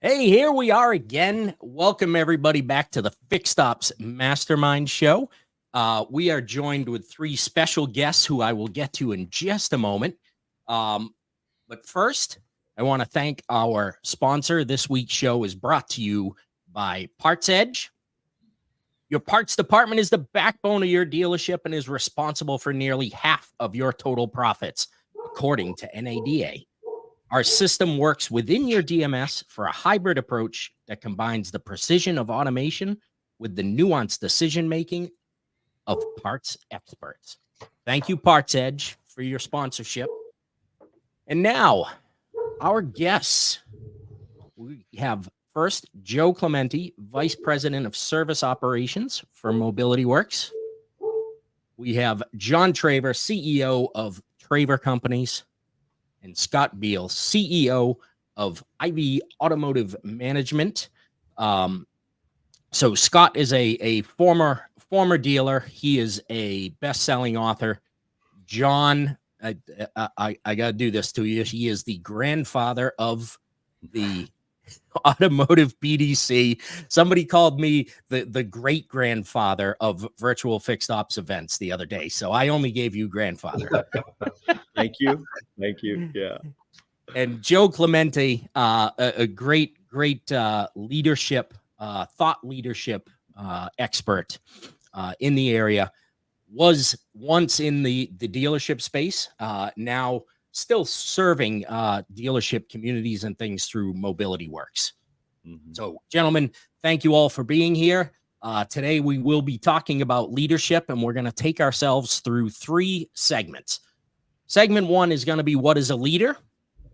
Hey, here we are again. Welcome everybody back to the Fixed Ops Mastermind show. We are joined with three special guests who I will get to in just a moment. But first, I want to thank our sponsor. This week's show is brought to you by Parts Edge. Your parts department is the backbone of your dealership and is responsible for nearly half of your total profits, according to NADA. Our system works within your DMS for a hybrid approach that combines the precision of automation with the nuanced decision-making of parts experts. Thank you, Parts Edge, for your sponsorship. And now, our guests. We have first Joe Clementi, Vice President of Service Operations for Mobility Works. We have John Traver, CEO of Traver Companies. And Scott Beal, CEO of IV Automotive Management. So Scott is a former dealer. He is a best-selling author. John, I got to do this to you. He is the grandfather of the automotive BDC. Somebody called me the great grandfather of virtual fixed ops events the other day. So I only gave you grandfather. Thank you. Yeah. And Joe Clementi, a great leadership, thought leadership expert in the area, was once in the dealership space, now still serving dealership communities and things through Mobility Works. Mm-hmm. So, gentlemen, thank you all for being here. Today, we will be talking about leadership, and we're going to take ourselves through three segments. Segment one is going to be what is a leader?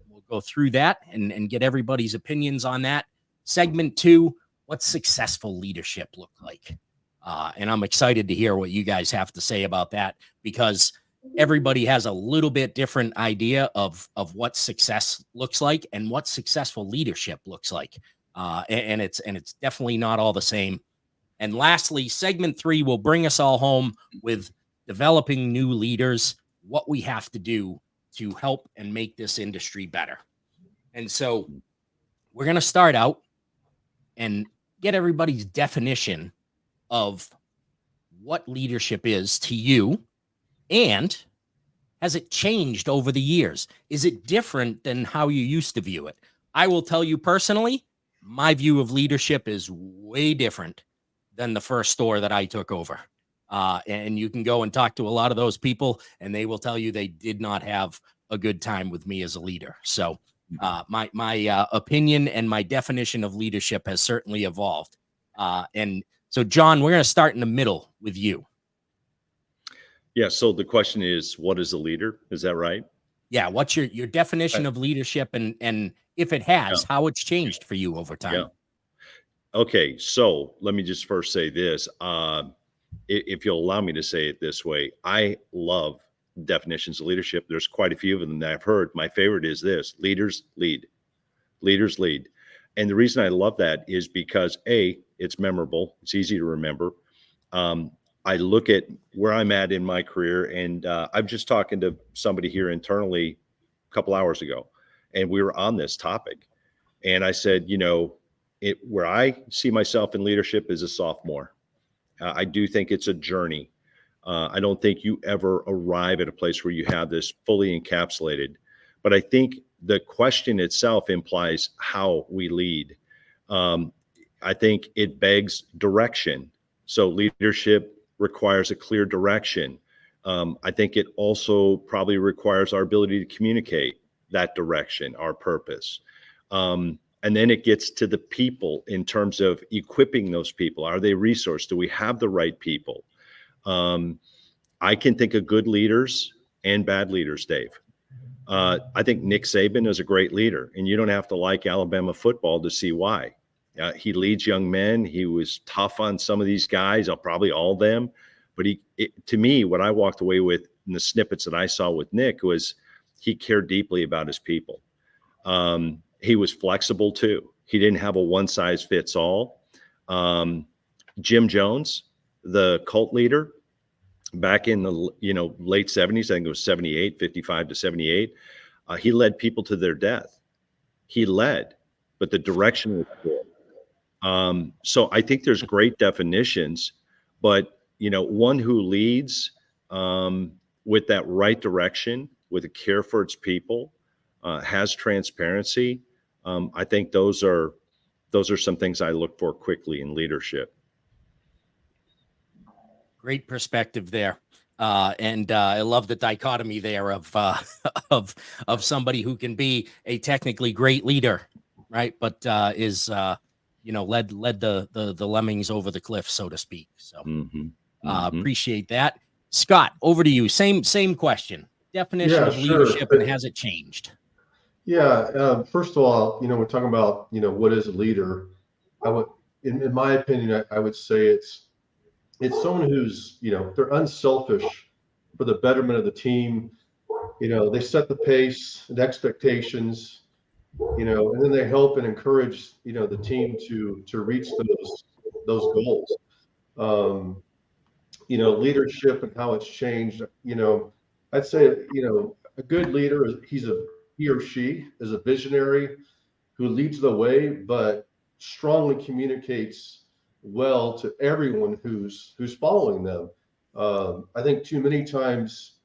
We'll go through that and get everybody's opinions on that. Segment two, what's successful leadership look like? And I'm excited to hear what you guys have to say about that, because everybody has a little bit different idea of what success looks like and what successful leadership looks like. And it's definitely not all the same. And lastly, segment three will bring us all home with developing new leaders, what we have to do to help and make this industry better. And so we're going to start out and get everybody's definition of what leadership is to you, and has it changed over the years? Is it different than how you used to view it? I will tell you personally, my view of leadership is way different than the first store that I took over. And you can go and talk to a lot of those people, and they will tell you they did not have a good time with me as a leader. So my opinion and my definition of leadership has certainly evolved. And so, John, we're going to start in the middle with you. Yeah. So the question is, what is a leader? Is that right? Yeah. What's your definition of leadership, and if it has, how it's changed for you over time? Yeah. Okay. So let me just first say this. If you'll allow me to say it this way, I love definitions of leadership. There's quite a few of them that I've heard. My favorite is this: leaders lead. Leaders lead. And the reason I love that is because it's memorable. It's easy to remember. I look at where I'm at in my career, and I'm just talking to somebody here internally a couple hours ago, and we were on this topic. And I said, where I see myself in leadership is a sophomore. I do think it's a journey. I don't think you ever arrive at a place where you have this fully encapsulated. But I think the question itself implies how we lead. I think it begs direction. So leadership requires a clear direction. I think it also probably requires our ability to communicate that direction, our purpose. And then it gets to the people in terms of equipping those people. Are they resourced? Do we have the right people? I can think of good leaders and bad leaders, Dave. I think Nick Saban is a great leader, and you don't have to like Alabama football to see why. He leads young men. He was tough on some of these guys, probably all of them. But to me, what I walked away with in the snippets that I saw with Nick was he cared deeply about his people. He was flexible too. He didn't have a one size fits all. Jim Jones, the cult leader, back in the late 70s, I think it was 78, 55 to 78, he led people to their death. He led. but the direction is good. So I think there's great definitions, but one who leads with that right direction, with a care for its people, has transparency. I think those are some things I look for quickly in leadership. Great perspective there. And I love the dichotomy there of of somebody who can be a technically great leader, right? But is led the lemmings over the cliff, so to speak. So appreciate that. Scott, over to you. Same question. Definition of leadership, and has it changed? Yeah. First of all, we're talking about what is a leader. I would, in my opinion, I would say it's someone who's they're unselfish for the betterment of the team. They set the pace and expectations, and then they help and encourage the team to reach those goals. Leadership and how it's changed. I'd say a good leader is he or she is a visionary who leads the way, but strongly communicates well to everyone who's following them. I think too many times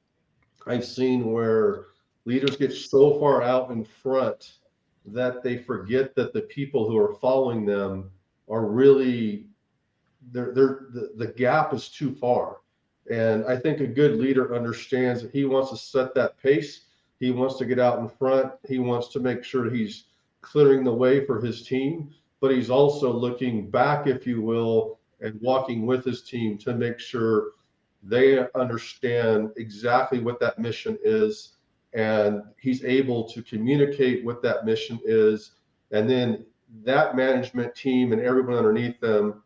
I've seen where leaders get so far out in front that they forget that the people who are following them are really the gap is too far. And I think a good leader understands that he wants to set that pace. He wants to get out in front. He wants to make sure he's clearing the way for his team, but he's also looking back, if you will, and walking with his team to make sure they understand exactly what that mission is. And he's able to communicate what that mission is. And then that management team and everyone underneath them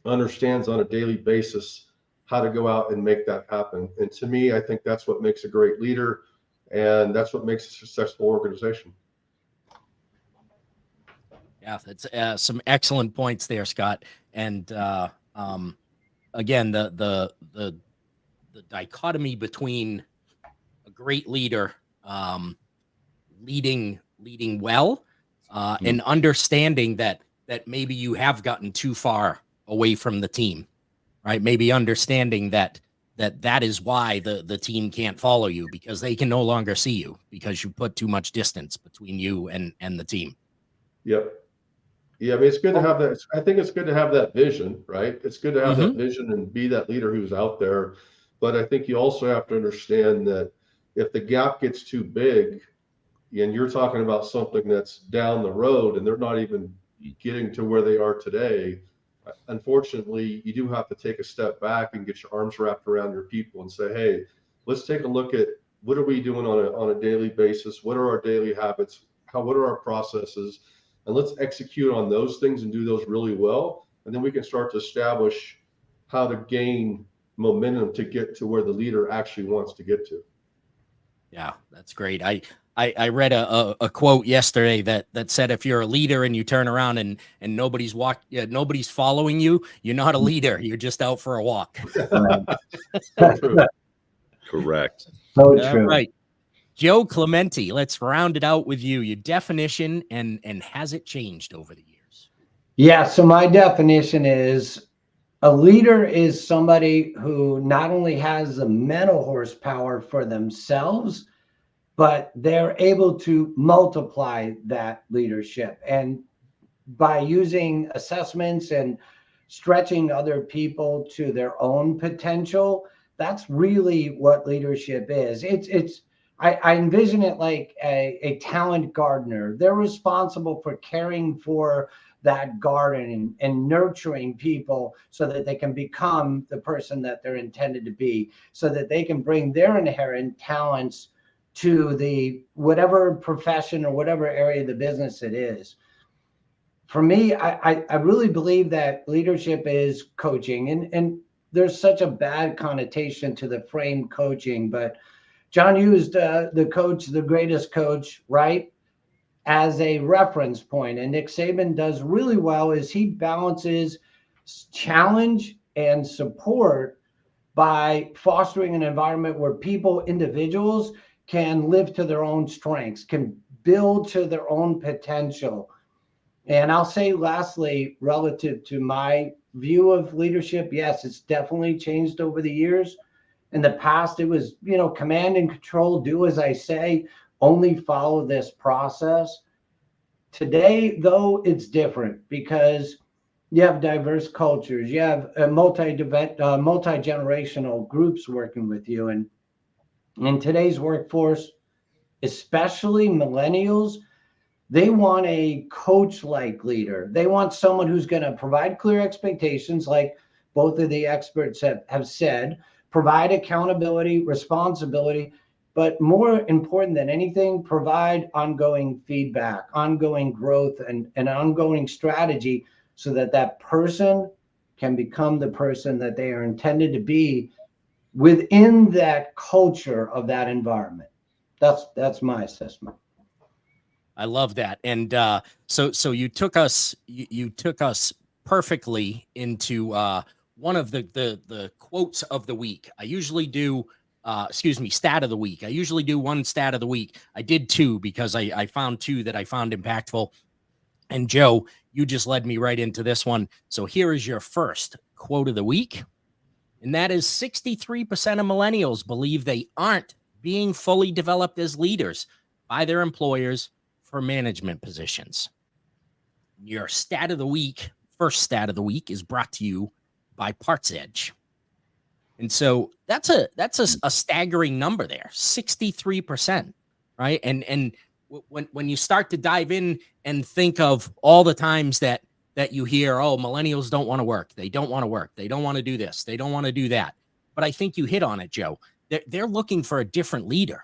understands on a daily basis how to go out and make that happen. And to me, I think that's what makes a great leader, and that's what makes a successful organization. Yeah, that's some excellent points there, Scott. And again, the dichotomy between a great leader leading well and understanding that maybe you have gotten too far away from the team, right? Maybe understanding that is why the team can't follow you, because they can no longer see you because you put too much distance between you and the team. Yep. Yeah, I mean, it's good to have that. I think it's good to have that vision, right? It's good to have that vision and be that leader who's out there. But I think you also have to understand that if the gap gets too big and you're talking about something that's down the road and they're not even getting to where they are today, unfortunately, you do have to take a step back and get your arms wrapped around your people and say, hey, let's take a look at what are we doing on a daily basis? What are our daily habits? What are our processes? And let's execute on those things and do those really well. And then we can start to establish how to gain momentum to get to where the leader actually wants to get to. Yeah, that's great. I read a quote yesterday that said, if you're a leader and you turn around and nobody's following you, you're not a leader. You're just out for a walk. Correct. So true. All right. Joe Clemente, let's round it out with you. Your definition and has it changed over the years? Yeah, so my definition is a leader is somebody who not only has the mental horsepower for themselves, but they're able to multiply that leadership. And by using assessments and stretching other people to their own potential, that's really what leadership is. I envision it like a talent gardener. They're responsible for caring for that garden and nurturing people so that they can become the person that they're intended to be, so that they can bring their inherent talents to the whatever profession or whatever area of the business it is. For me, I really believe that leadership is coaching, and there's such a bad connotation to the frame coaching, but John used the coach, the greatest coach, right, as a reference point. And Nick Saban does really well is he balances challenge and support by fostering an environment where people, individuals, can live to their own strengths, can build to their own potential. And I'll say lastly, relative to my view of leadership, yes, it's definitely changed over the years. In the past, it was, command and control, do as I say, only follow this process. Today, though, it's different because you have diverse cultures, you have multi-generational groups working with you. And in today's workforce, especially millennials, they want a coach-like leader. They want someone who's going to provide clear expectations, like both of the experts have said, provide accountability, responsibility, but more important than anything, provide ongoing feedback, ongoing growth, and an ongoing strategy so that that person can become the person that they are intended to be within that culture of that environment. That's my assessment. I love that. And so you took us perfectly into one of the quotes of the week. I usually do stat of the week. I usually do one stat of the week. I did two because I found two that I found impactful. And Joe, you just led me right into this one. So here is your first quote of the week. And that is 63% of millennials believe they aren't being fully developed as leaders by their employers for management positions. Your stat of the week, first stat of the week, is brought to you by Parts Edge. And so that's a staggering number there, 63%, right? And when you start to dive in and think of all the times that you hear, oh, millennials don't want to work, they don't want to work, they don't want to do this, they don't want to do that. But I think you hit on it, Joe. They're looking for a different leader.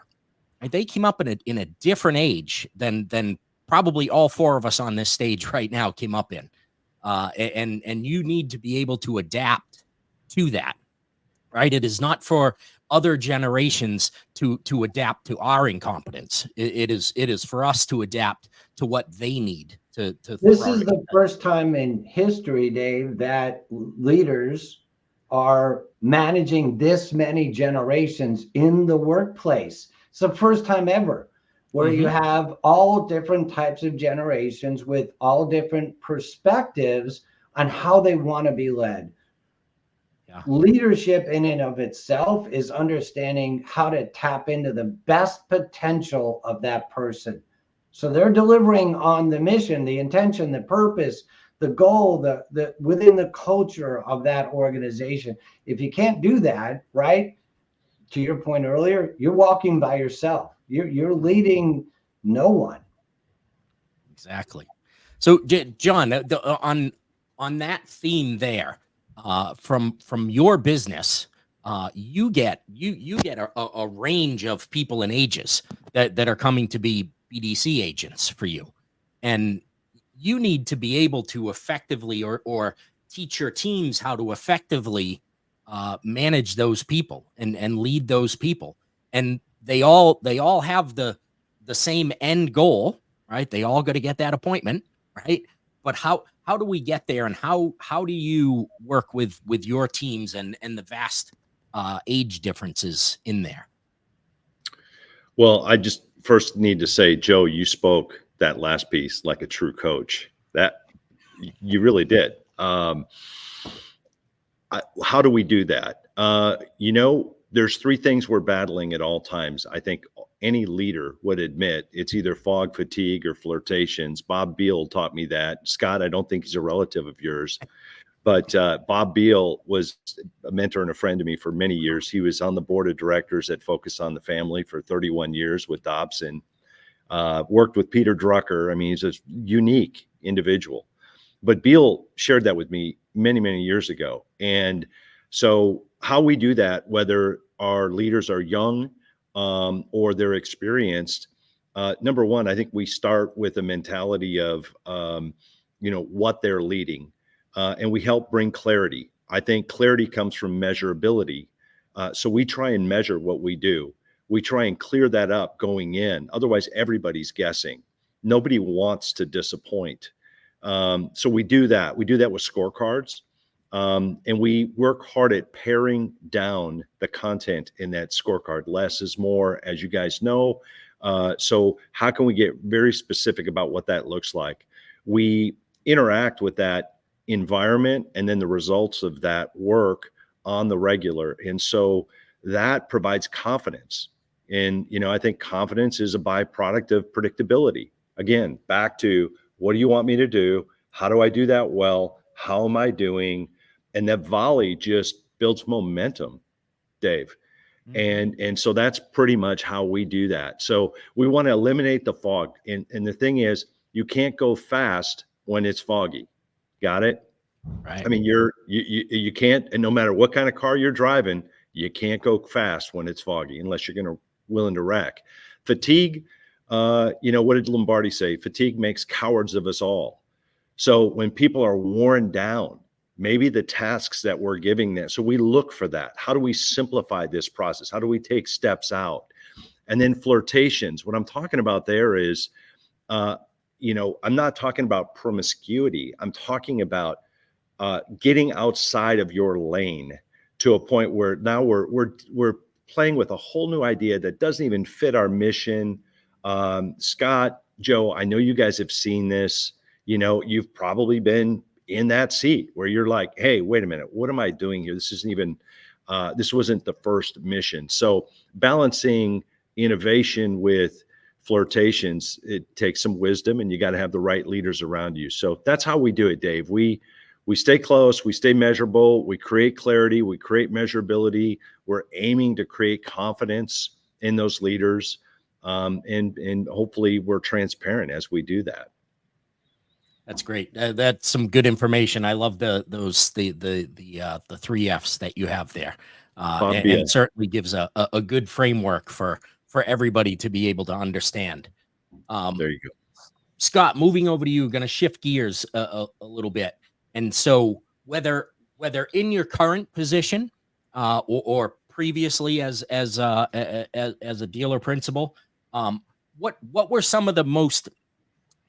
Right? They came up in a different age than probably all four of us on this stage right now came up in, and you need to be able to adapt to that. Right? It is not for other generations to adapt to our incompetence. It is for us to adapt to what they need to This is the first time in history, Dave, that leaders are managing this many generations in the workplace. It's the first time ever where you have all different types of generations with all different perspectives on how they want to be led. Yeah. Leadership in and of itself is understanding how to tap into the best potential of that person. So they're delivering on the mission, the intention, the purpose, the goal, the within the culture of that organization. If you can't do that, right, to your point earlier, you're walking by yourself. You're leading no one. Exactly. So, John, on that theme there, from your business, you get a range of people and ages that are coming to be BDC agents for you, and you need to be able to effectively or teach your teams how to effectively manage those people and lead those people, and they all have the same end goal, right? They all got to get that appointment, right? But how do we get there, and how do you work with your teams and the vast age differences in there? Well, I just first need to say, Joe, you spoke that last piece like a true coach. That you really did. How do we do that? There's three things we're battling at all times. I think any leader would admit it's either fog fatigue or flirtations. Bob Beal taught me that. Scott, I don't think he's a relative of yours, but Bob Beal was a mentor and a friend to me for many years. He was on the board of directors at Focus on the Family for 31 years with Dobson, worked with Peter Drucker. I mean, he's a unique individual. But Beal shared that with me many, many years ago. And so how we do that, whether our leaders are young or they're experienced, number one, I think we start with a mentality of, what they're leading, and we help bring clarity. I think clarity comes from measurability. So we try and measure what we do. We try and clear that up going in. Otherwise, everybody's guessing. Nobody wants to disappoint. So we do that. We do that with scorecards. And we work hard at paring down the content in that scorecard. Less is more, as you guys know. So how can we get very specific about what that looks like? we interact with that environment and then the results of that work on the regular. And so that provides confidence. And, I think confidence is a byproduct of predictability. Again, back to what do you want me to do? How do I do that well? How am I doing? And that volley just builds momentum, Dave. And so that's pretty much how we do that. So we want to eliminate the fog. And the thing is, you can't go fast when it's foggy. Got it? Right. I mean, you can't, and no matter what kind of car you're driving, you can't go fast when it's foggy unless you're willing to wreck. Fatigue, what did Lombardi say? Fatigue makes cowards of us all. So when people are worn down, maybe the tasks that we're giving them, so we look for that. How do we simplify this process? How do we take steps out? And then flirtations. What I'm talking about there is, I'm not talking about promiscuity. I'm talking about getting outside of your lane to a point where now we're playing with a whole new idea that doesn't even fit our mission. Scott, Joe, I know you guys have seen this. You've probably been in that seat where you're like, hey, wait a minute, what am I doing here? This wasn't the first mission. So balancing innovation with flirtations, it takes some wisdom, and you got to have the right leaders around you. So that's how we do it, Dave. We stay close, we stay measurable, we create clarity, we create measurability. We're aiming to create confidence in those leaders. And hopefully we're transparent as we do that. That's great. That's some good information. I love the 3 F's that you have there, and certainly gives a good framework for everybody to be able to understand. There you go, Scott. Moving over to you, going to shift gears a little bit, and so whether in your current position or previously as a dealer principal, what were some of the most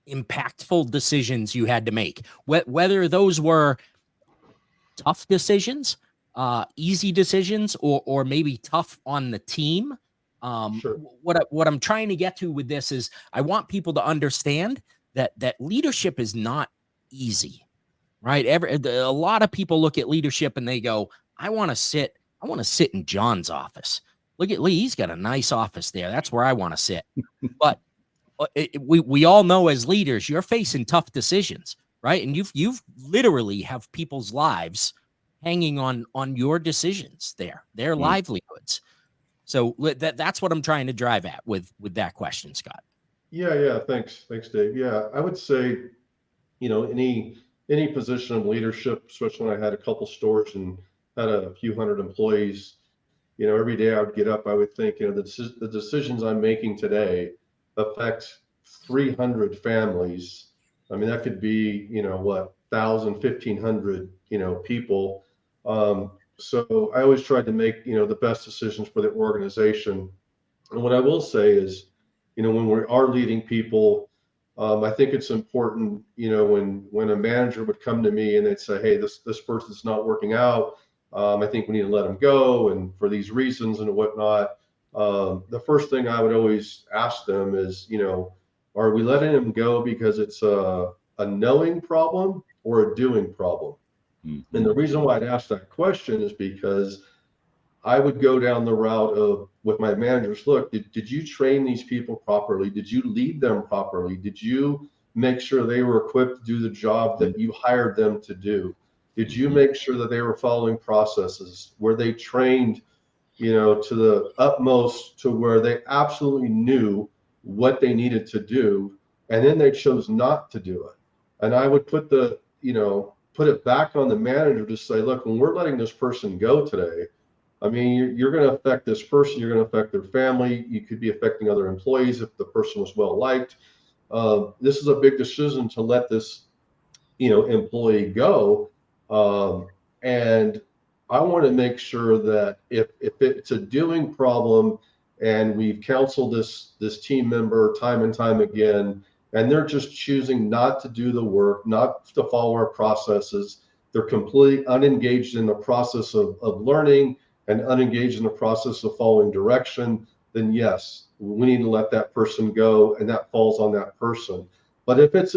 impactful decisions you had to make, whether those were tough decisions, easy decisions, or maybe tough on the team? Sure. What I'm trying to get to with this is I want people to understand that leadership is not easy, right? A lot of people look at leadership and they go, I want to sit in John's office. Look at Lee, he's got a nice office there. That's where I want to sit. But we all know as leaders, you're facing tough decisions, right? And you've literally have people's lives hanging on your decisions there, their livelihoods. So that's what I'm trying to drive at with that question, Scott. Yeah. Thanks, Dave. Yeah, I would say, any position of leadership, especially when I had a couple stores and had a few hundred employees, every day I would get up, I would think, the decisions I'm making today affect 300 families. I mean, that could be, 1,000, 1,500, people. So I always tried to make, the best decisions for the organization. And what I will say is, when we are leading people, I think it's important, when a manager would come to me and they'd say, hey, this person's not working out. I think we need to let them go, and for these reasons and whatnot. The first thing I would always ask them is, are we letting them go because it's a knowing problem or a doing problem? Mm-hmm. And the reason why I'd ask that question is because I would go down the route of, with my managers, look, did you train these people properly? Did you lead them properly? Did you make sure they were equipped to do the job that you hired them to do? Did you make sure that they were following processes? Were they trained, to the utmost, to where they absolutely knew what they needed to do, and then they chose not to do it? And I would put it back on the manager to say, look, when we're letting this person go today, I mean, you're going to affect this person, you're going to affect their family, you could be affecting other employees if the person was well liked. This is a big decision to let this, employee go. And I want to make sure that if it's a doing problem and we've counseled this team member time and time again, and they're just choosing not to do the work, not to follow our processes, they're completely unengaged in the process of learning and unengaged in the process of following direction, then yes, we need to let that person go, and that falls on that person. But if it's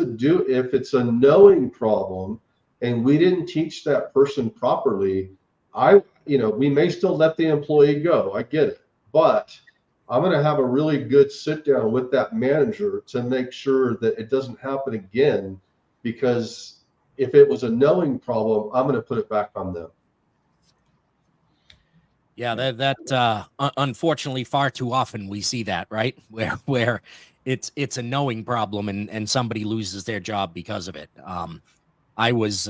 a knowing problem and we didn't teach that person properly, we may still let the employee go. I get it. But I'm going to have a really good sit down with that manager to make sure that it doesn't happen again, because if it was a knowing problem, I'm going to put it back on them. Yeah, unfortunately far too often we see that, right? Where it's a knowing problem and somebody loses their job because of it. I was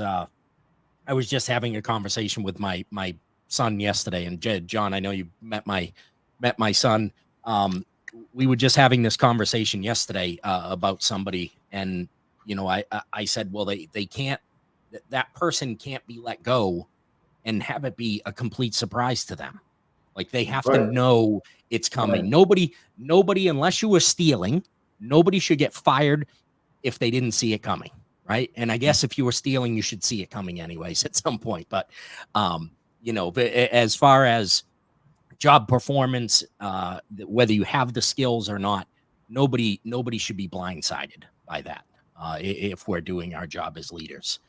just having a conversation with my son yesterday, and John, I know you met my son. We were just having this conversation yesterday about somebody, and I said, well, they can't, that person can't be let go and have it be a complete surprise to them. Like, they have to Right. know it's coming. Right. Nobody, unless you were stealing, nobody should get fired if they didn't see it coming. Right. And I guess if you were stealing, you should see it coming anyways at some point. But, as far as job performance, whether you have the skills or not, nobody should be blindsided by that if we're doing our job as leaders.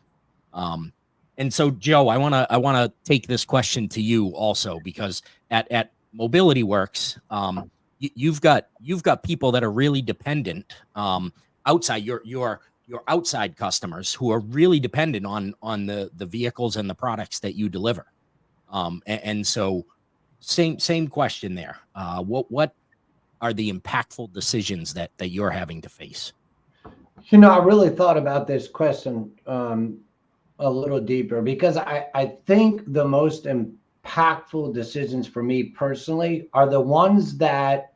And so, Joe, I want to take this question to you also, because at Mobility Works, you've got people that are really dependent outside your outside customers who are really dependent on the vehicles and the products that you deliver. And so same question there. What are the impactful decisions that you're having to face? I really thought about this question a little deeper, because I think the most impactful decisions for me personally are the ones that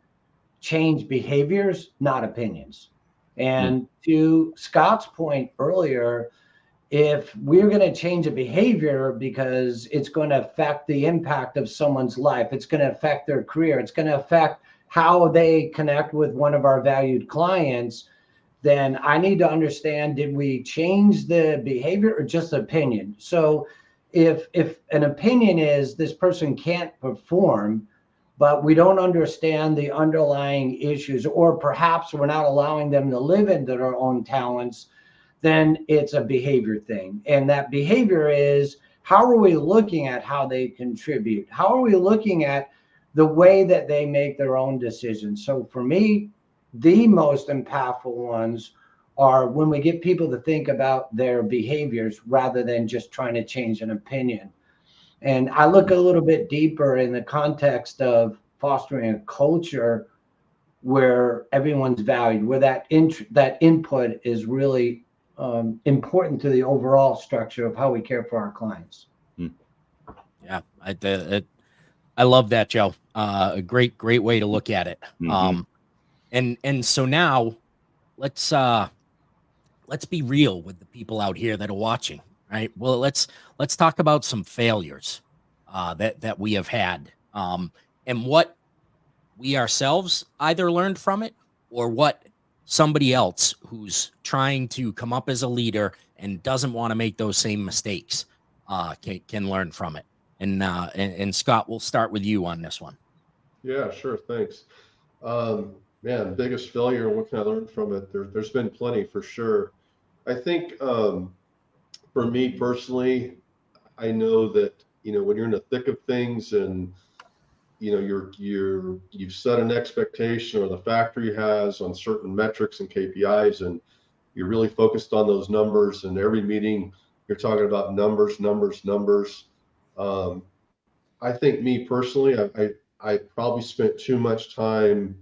change behaviors, not opinions. And to Scott's point earlier, if we're going to change a behavior because it's going to affect the impact of someone's life, it's going to affect their career, it's going to affect how they connect with one of our valued clients, then I need to understand, did we change the behavior or just opinion? So if an opinion is this person can't perform, but we don't understand the underlying issues, or perhaps we're not allowing them to live into their own talents, then it's a behavior thing. And that behavior is, how are we looking at how they contribute? How are we looking at the way that they make their own decisions? So for me, the most impactful ones are when we get people to think about their behaviors rather than just trying to change an opinion. And I look a little bit deeper in the context of fostering a culture where everyone's valued, where that input is really important to the overall structure of how we care for our clients. Yeah, I love that, Joe. A great way to look at it. And so now let's be real with the people out here that are watching, right? Well, let's talk about some failures that we have had, and what we ourselves either learned from it, or what somebody else who's trying to come up as a leader and doesn't want to make those same mistakes can learn from it. And Scott, we'll start with you on this one. Yeah, sure. Thanks. Man, biggest failure. What can I learn from it? There's been plenty for sure. I think for me personally, I know that, when you're in the thick of things and, you've set an expectation, or the factory has, on certain metrics and KPIs, and you're really focused on those numbers, and every meeting you're talking about numbers. I think me personally, I probably spent too much time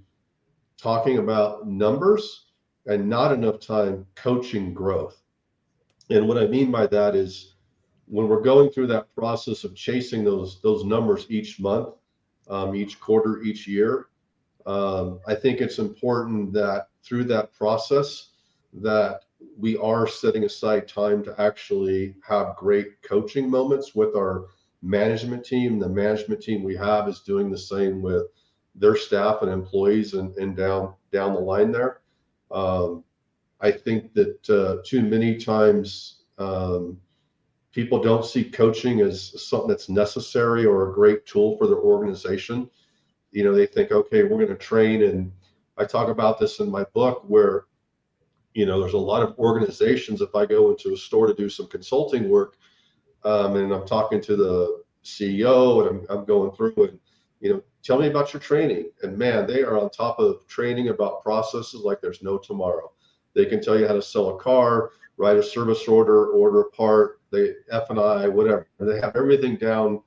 talking about numbers and not enough time coaching growth. And what I mean by that is, when we're going through that process of chasing those numbers each month, each quarter, each year, I think it's important that through that process that we are setting aside time to actually have great coaching moments with our management team. The management team we have is doing the same with their staff and employees, and down the line there. I think that too many times people don't see coaching as something that's necessary or a great tool for their organization. They think, okay, we're going to train. And I talk about this in my book, where, there's a lot of organizations. If I go into a store to do some consulting work, and I'm talking to the CEO, and I'm going through and, tell me about your training. And man, they are on top of training about processes like there's no tomorrow. They can tell you how to sell a car, write a service order a part, they F&I, whatever. They have everything down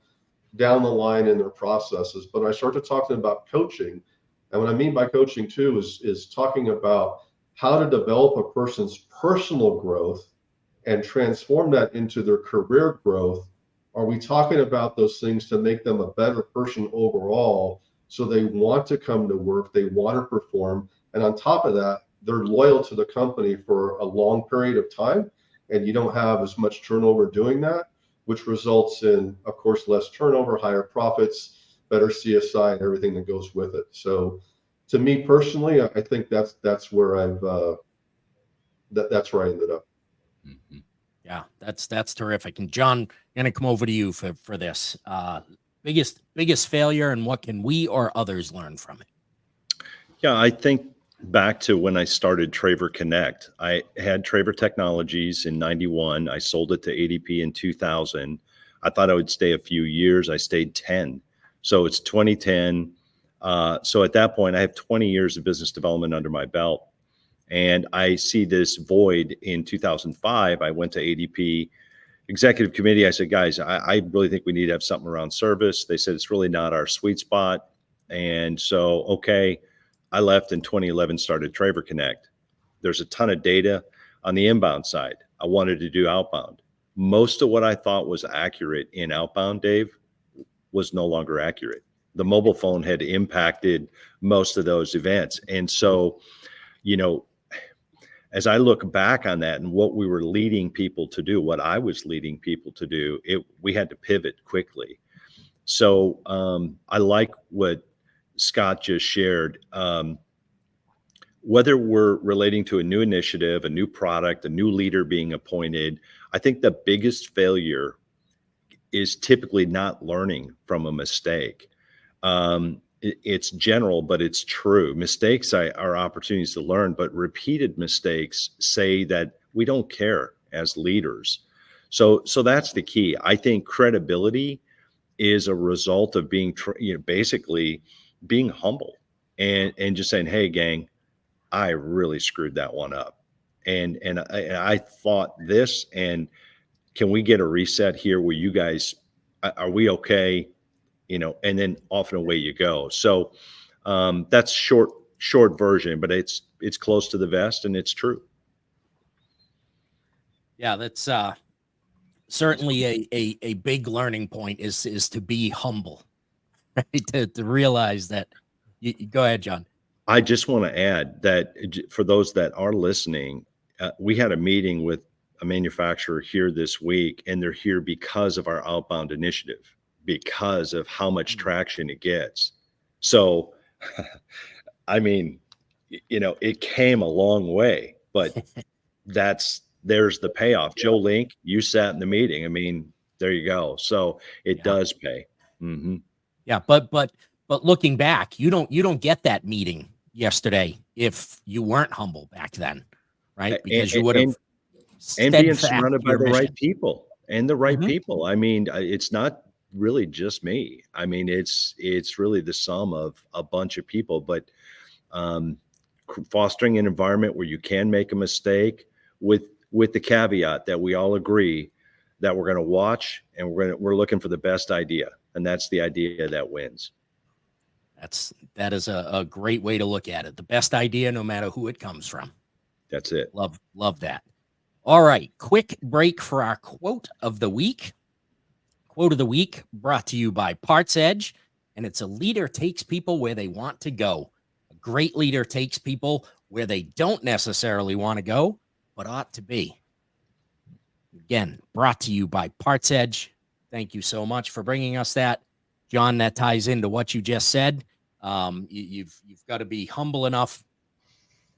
the line in their processes. But I start to talk to them about coaching. And what I mean by coaching too is talking about how to develop a person's personal growth and transform that into their career growth. Are we talking about those things to make them a better person overall, so they want to come to work, they want to perform, and on top of that, they're loyal to the company for a long period of time, and you don't have as much turnover doing that, which results in, of course, less turnover, higher profits, better CSI, and everything that goes with it. So to me personally, I think that's where that's where I ended up. Mm-hmm. Yeah, that's terrific. And John, I'm gonna come over to you for this. Biggest failure, and what can we or others learn from it? Yeah, I think back to when I started Traver Connect. I had Traver Technologies in 91. I sold it to ADP in 2000. I thought I would stay a few years. I stayed 10. So it's 2010. So at that point, I have 20 years of business development under my belt. And I see this void in 2005. I went to ADP executive committee. I said, guys, I really think we need to have something around service. They said, it's really not our sweet spot. And so, okay, I left in 2011, started Traver Connect. There's a ton of data on the inbound side. I wanted to do outbound. Most of what I thought was accurate in outbound, Dave, was no longer accurate. The mobile phone had impacted most of those events. And so, as I look back on that and what we were leading people to do, what I was leading people to do, we had to pivot quickly. So I like what Scott just shared. Whether we're relating to a new initiative, a new product, a new leader being appointed, I think the biggest failure is typically not learning from a mistake. It's general, but it's true. Mistakes are opportunities to learn, but repeated mistakes say that we don't care as leaders. So that's the key. I think credibility is a result of being, basically being humble and just saying, hey, gang, I really screwed that one up. And I thought this, and can we get a reset here where you guys, are we okay? And then off and away you go. So that's short version, but it's close to the vest, and it's true. Yeah, that's certainly a big learning point is to be humble, right? To realize that. Go ahead, John. I just want to add that for those that are listening, we had a meeting with a manufacturer here this week, and they're here because of our outbound initiative, because of how much traction it gets. So, I mean, it came a long way, but there's the payoff. Joe Link, you sat in the meeting. I mean, there you go. So it does pay. Mm-hmm. Yeah. But looking back, you don't get that meeting yesterday if you weren't humble back then, right? Because you would have and being surrounded by the right people and the right Mm-hmm. people. I mean, it's not really just me. I mean, it's really the sum of a bunch of people, but fostering an environment where you can make a mistake with the caveat that we all agree that we're going to watch and we're looking for the best idea. And that's the idea that wins. That is a great way to look at it. The best idea, no matter who it comes from. That's it. Love that. All right. Quick break for our quote of the week. Quote of the week brought to you by Parts Edge. And it's: a leader takes people where they want to go. A great leader takes people where they don't necessarily want to go, but ought to be. Again, brought to you by Parts Edge. Thank you so much for bringing us that. John, that ties into what you just said. You've got to be humble enough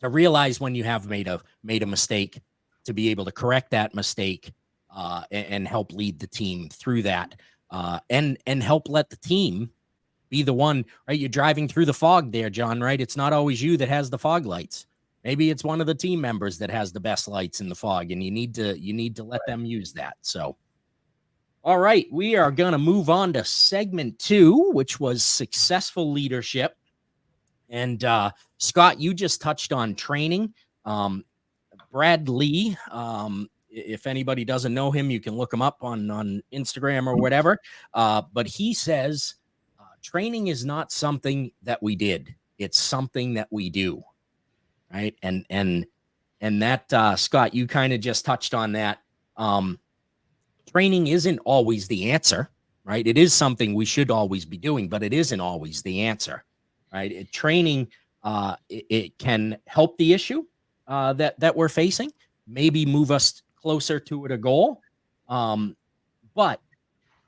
to realize when you have made a mistake, to be able to correct that mistake and help lead the team through that, and help let the team be the one, right? You're driving through the fog there, John, right? It's not always you that has the fog lights. Maybe it's one of the team members that has the best lights in the fog, and you need to let them use that. So, all right, we are going to move on to segment 2, which was successful leadership. And Scott, you just touched on training. Brad Lee, if anybody doesn't know him, you can look him up on Instagram or whatever. But he says training is not something that we did; it's something that we do, right? And that Scott, you kind of just touched on that. Training isn't always the answer, right? It is something we should always be doing, but it isn't always the answer, right? Training, it can help the issue that we're facing, maybe move us closer to a goal. But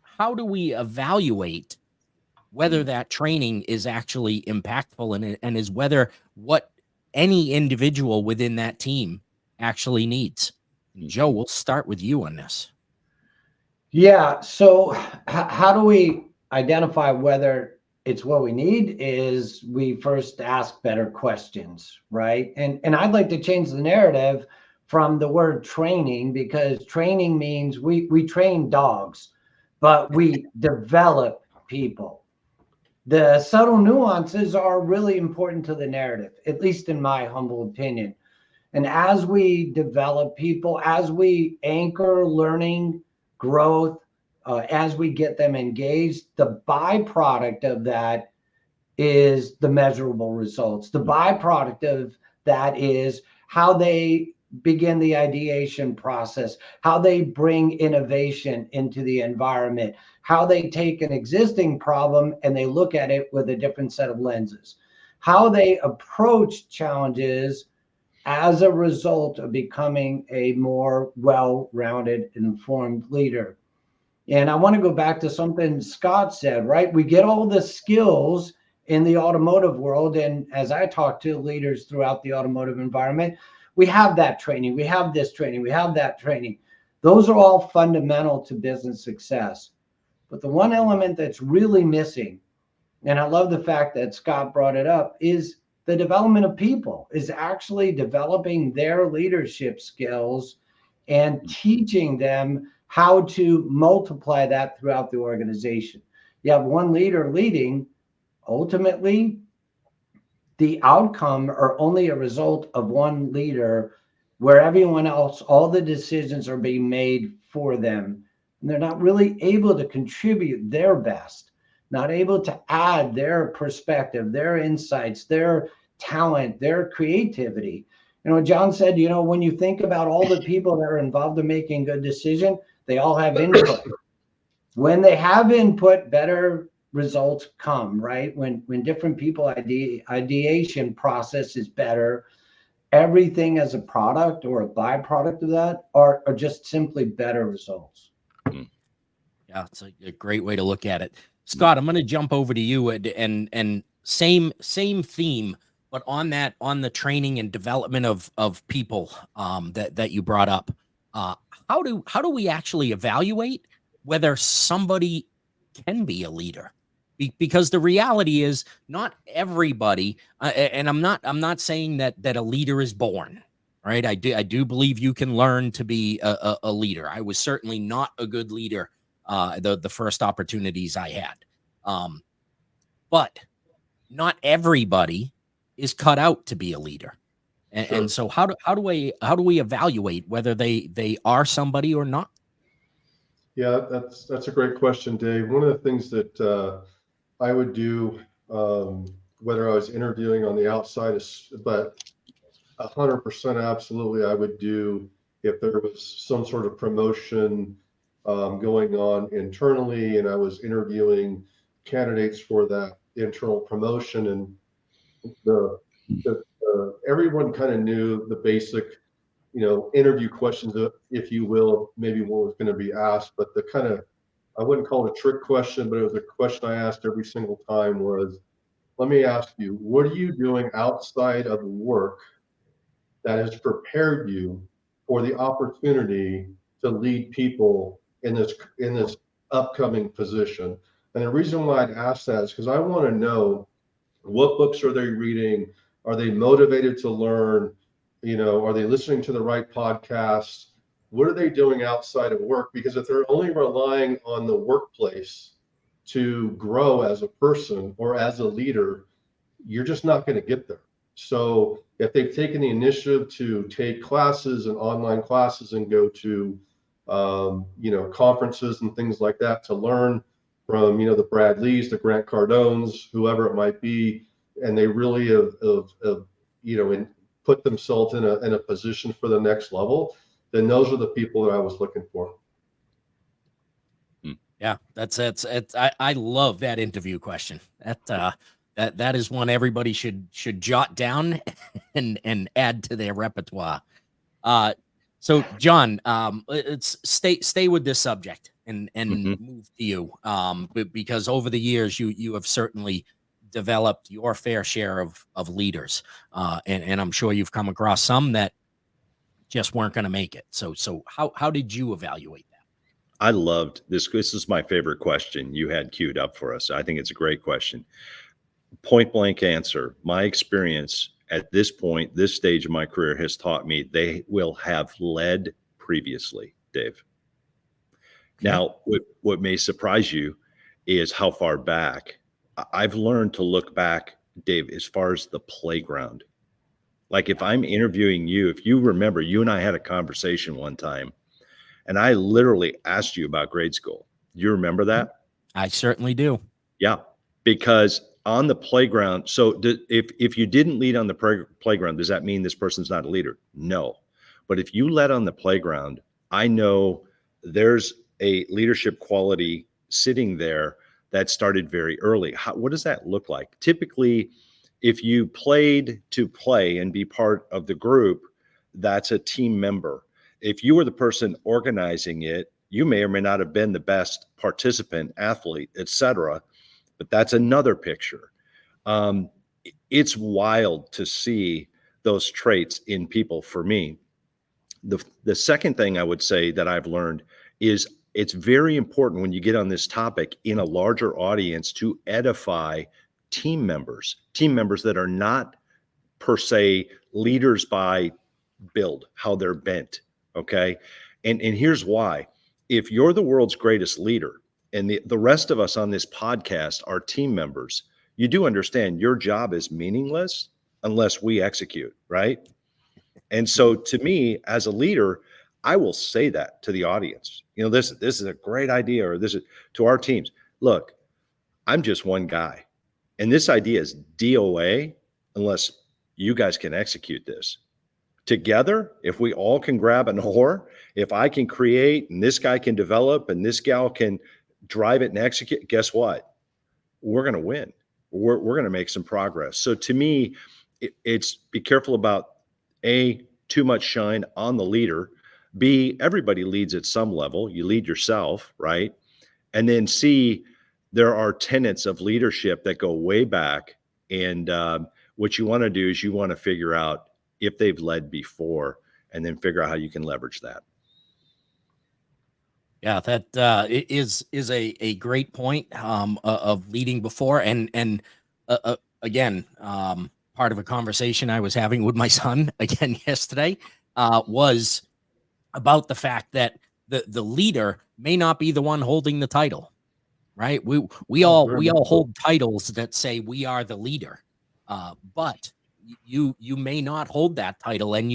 how do we evaluate whether that training is actually impactful and is whether what any individual within that team actually needs? Joe, we'll start with you on this. Yeah. So how do we identify whether it's what we need? Is we first ask better questions, right? And I'd like to change the narrative from the word training, because training means we train dogs, but we develop people. The subtle nuances are really important to the narrative, at least in my humble opinion. And as we develop people, as we anchor learning, growth, as we get them engaged, the byproduct of that is the measurable results. The byproduct of that is how they begin the ideation process, how they bring innovation into the environment, how they take an existing problem and they look at it with a different set of lenses, how they approach challenges as a result of becoming a more well-rounded, informed leader. And I want to go back to something Scott said, right? We get all the skills in the automotive world. And as I talk to leaders throughout the automotive environment, we have that training, we have this training, we have that training. Those are all fundamental to business success. But the one element that's really missing, and I love the fact that Scott brought it up, is the development of people, is actually developing their leadership skills and teaching them how to multiply that throughout the organization. You have one leader leading, ultimately, the outcome are only a result of one leader, where everyone else, all the decisions are being made for them. And they're not really able to contribute their best, not able to add their perspective, their insights, their talent, their creativity. You know, John said, you know, when you think about all the people that are involved in making a good decision, they all have input. When they have input, better results come, right? When different people ideation process is better, everything as a product or a byproduct of that are just simply better results. Yeah, it's a great way to look at it. Scott, I'm going to jump over to you and same theme, but on the training and development of people that you brought up. How do we actually evaluate whether somebody can be a leader? Because the reality is not everybody, and I'm not saying that a leader is born, right? I do believe you can learn to be a leader. I was certainly not a good leader the first opportunities I had, but not everybody is cut out to be a leader. And so how do we evaluate whether they are somebody or not? Yeah, that's a great question, Dave. One of the things that I would do, whether I was interviewing on the outside, but 100% absolutely I would do if there was some sort of promotion going on internally and I was interviewing candidates for that internal promotion, and everyone kind of knew the basic, interview questions, if you will, maybe what was going to be asked, but the kind of, I wouldn't call it a trick question, but it was a question I asked every single time was, let me ask you, what are you doing outside of work that has prepared you for the opportunity to lead people in this upcoming position? And the reason why I'd ask that is because I want to know, what books are they reading? Are they motivated to learn? Are they listening to the right podcasts? What are they doing outside of work? Because if they're only relying on the workplace to grow as a person or as a leader, you're just not going to get there. So if they've taken the initiative to take classes and online classes and go to, conferences and things like that to learn from, the Brad Lees, the Grant Cardones, whoever it might be, and they really have put themselves in a position for the next level, then those are the people that I was looking for. Yeah, that's I love that interview question. That is one everybody should jot down and add to their repertoire. So John, let's stay with this subject and move to you. Because over the years you have certainly developed your fair share of leaders. And I'm sure you've come across some that just weren't going to make it. So how did you evaluate that? I loved this. This is my favorite question you had queued up for us. I think it's a great question. Point blank answer. My experience at this point, this stage of my career has taught me they will have led previously, Dave. Okay. Now, what may surprise you is how far back. I've learned to look back, Dave, as far as the playground. Like if I'm interviewing you, if you remember, you and I had a conversation one time, and I literally asked you about grade school. You remember that? I certainly do. Yeah, because on the playground, so if you didn't lead on the playground, does that mean this person's not a leader? No. But if you led on the playground, I know there's a leadership quality sitting there that started very early. What does that look like? Typically, if you played to play and be part of the group, that's a team member. If you were the person organizing it, you may or may not have been the best participant, athlete, etc. But that's another picture. It's wild to see those traits in people for me. The second thing I would say that I've learned is it's very important when you get on this topic in a larger audience to edify team members that are not per se leaders by build, how they're bent. Okay. And here's why. If you're the world's greatest leader and the rest of us on this podcast are team members, you do understand your job is meaningless unless we execute, right? And so to me, as a leader, I will say that to the audience. This is a great idea, or this is to our teams. Look, I'm just one guy. And this idea is DOA unless you guys can execute this. Together, if we all can grab an oar, if I can create and this guy can develop and this gal can drive it and execute, guess what? We're going to win. We're going to make some progress. So to me, it's be careful about A, too much shine on the leader. B, everybody leads at some level. You lead yourself, right? And then C, there are tenets of leadership that go way back. And what you want to do is you want to figure out if they've led before, and then figure out how you can leverage that. Yeah, that is a great point of leading before, and again, part of a conversation I was having with my son again yesterday was about the fact that the leader may not be the one holding the title, right? We all hold titles that say we are the leader, but you may not hold that title, and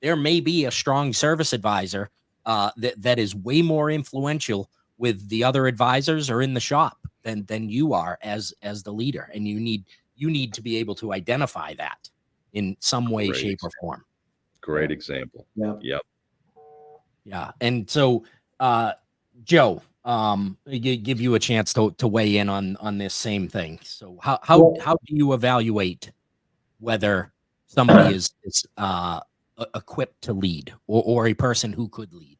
there may be a strong service advisor that is way more influential with the other advisors or in the shop than you are as the leader, and you need to be able to identify that in some way, shape, or form. Great example. Yep. Yeah, and so Joe, give you a chance to weigh in on this same thing. So how do you evaluate whether somebody is equipped to lead or a person who could lead?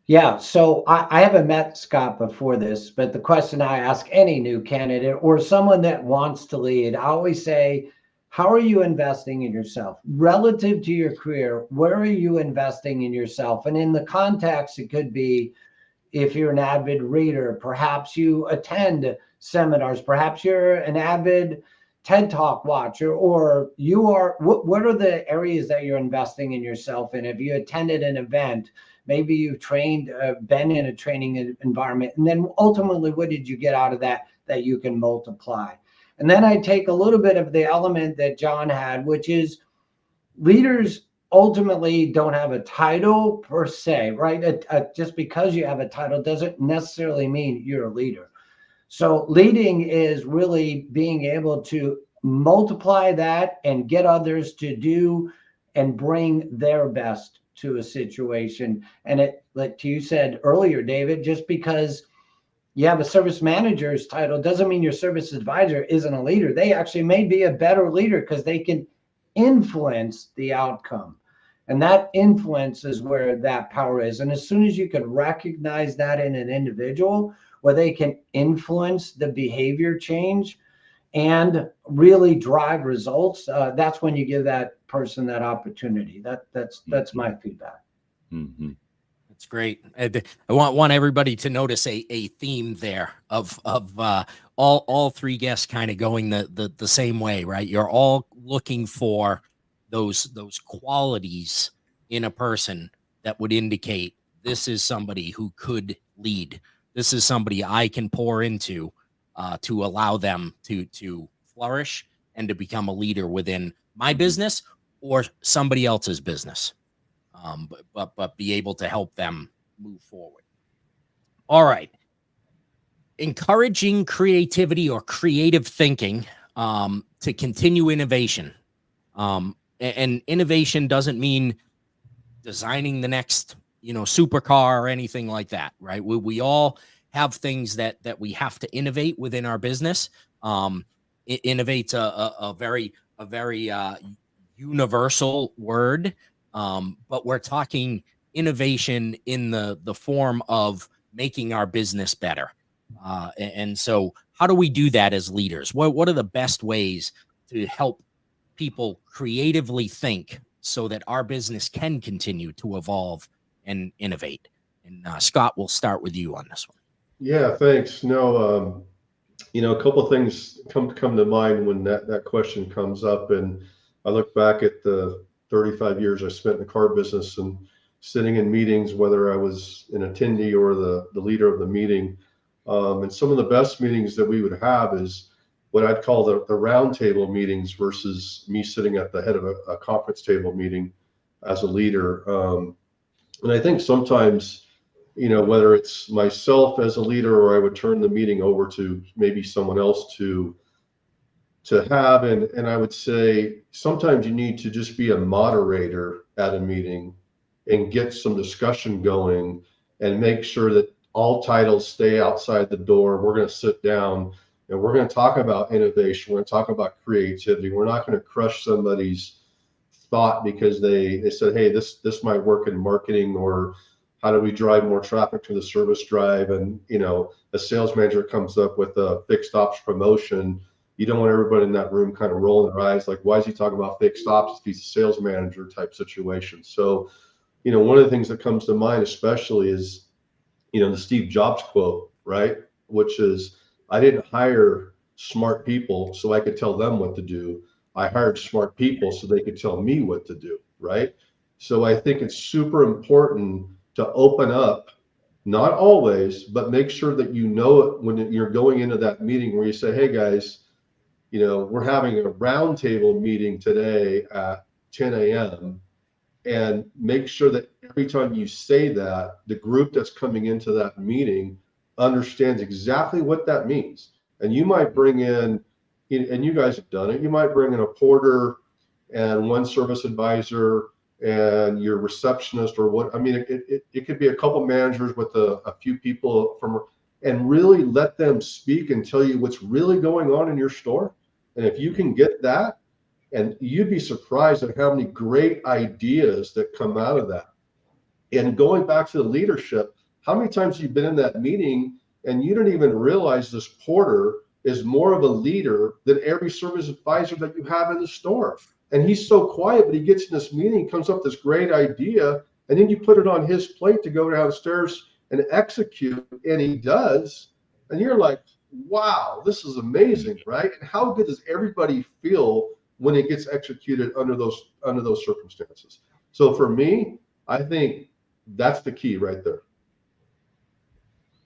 Yeah, so I haven't met Scott before this, but the question I ask any new candidate or someone that wants to lead, I always say, how are you investing in yourself? Relative to your career, where are you investing in yourself? And in the context, it could be if you're an avid reader, perhaps you attend seminars, perhaps you're an avid TED Talk watcher, or you are, what are the areas that you're investing in yourself in? If you attended an event, maybe you've trained, been in a training environment, and then ultimately, what did you get out of that you can multiply? And then I take a little bit of the element that John had, which is leaders ultimately don't have a title per se, right? Just because you have a title doesn't necessarily mean you're a leader. So leading is really being able to multiply that and get others to do and bring their best to a situation. And it, like you said earlier, David, just because you have a service manager's title doesn't mean your service advisor isn't a leader. They actually may be a better leader because they can influence the outcome. And that influence is where that power is. And as soon as you can recognize that in an individual, where they can influence the behavior change and really drive results, that's when you give that person that opportunity. That's my feedback. Mm-hmm. That's great. I want everybody to notice a theme there of all three guests kind of going the same way, right? You're all looking for those qualities in a person that would indicate this is somebody who could lead. This is somebody I can pour into to allow them to flourish and to become a leader within my business or somebody else's business. But be able to help them move forward. All right. Encouraging creativity or creative thinking to continue innovation. And innovation doesn't mean designing the next, supercar or anything like that, right? We all have things that we have to innovate within our business. Innovate's a very universal word. But we're talking innovation in the form of making our business better. And so how do we do that as leaders? What are the best ways to help people creatively think so that our business can continue to evolve and innovate? And Scott, we'll start with you on this one. Yeah, thanks. No, a couple of things come to mind when that question comes up, and I look back at the 35 years I spent in the car business and sitting in meetings, whether I was an attendee or the leader of the meeting. And some of the best meetings that we would have is what I'd call the roundtable meetings versus me sitting at the head of a conference table meeting as a leader. And I think sometimes, whether it's myself as a leader or I would turn the meeting over to maybe someone else to have, and I would say sometimes you need to just be a moderator at a meeting and get some discussion going and make sure that all titles stay outside the door. We're going to sit down and we're going to talk about innovation. We're going to talk about creativity. We're not going to crush somebody's thought because they said, hey, this might work in marketing, or how do we drive more traffic to the service drive? And, a sales manager comes up with a fixed ops promotion. You don't want everybody in that room kind of rolling their eyes like, why is he talking about fixed ops if he's a sales manager type situation? So, one of the things that comes to mind especially is, the Steve Jobs quote, right? Which is, I didn't hire smart people so I could tell them what to do. I hired smart people so they could tell me what to do, right? So I think it's super important to open up, not always, but make sure that you know it when you're going into that meeting where you say, hey guys, we're having a roundtable meeting today at 10 a.m. and make sure that every time you say that, the group that's coming into that meeting understands exactly what that means. And you might bring in, and you guys have done it, you might bring in a porter and one service advisor and your receptionist, or what, it could be a couple managers with a few people and really let them speak and tell you what's really going on in your store. And if you can get that, and you'd be surprised at how many great ideas that come out of that. And going back to the leadership, how many times you've been in that meeting and you don't even realize this porter is more of a leader than every service advisor that you have in the store. And he's so quiet, but he gets in this meeting, comes up with this great idea, and then you put it on his plate to go downstairs and execute, and he does. And you're like, wow, this is amazing, right? And how good does everybody feel when it gets executed under those circumstances? So for me, I think that's the key right there.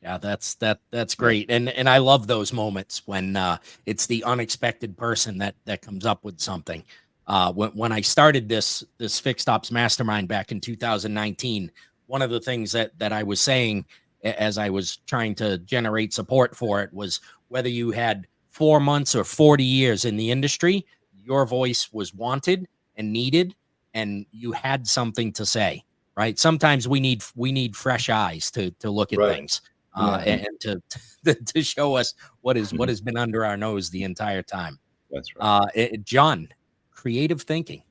Yeah, that's great. And I love those moments when it's the unexpected person that comes up with something. When I started this fixed ops mastermind back in 2019, one of the things that I was saying as I was trying to generate support for it was whether you had 4 months or 40 years in the industry, your voice was wanted and needed, and you had something to say. Right? Sometimes we need fresh eyes to look at Right. things. Yeah. And to show us what has been under our nose the entire time. That's right. John, creative thinking.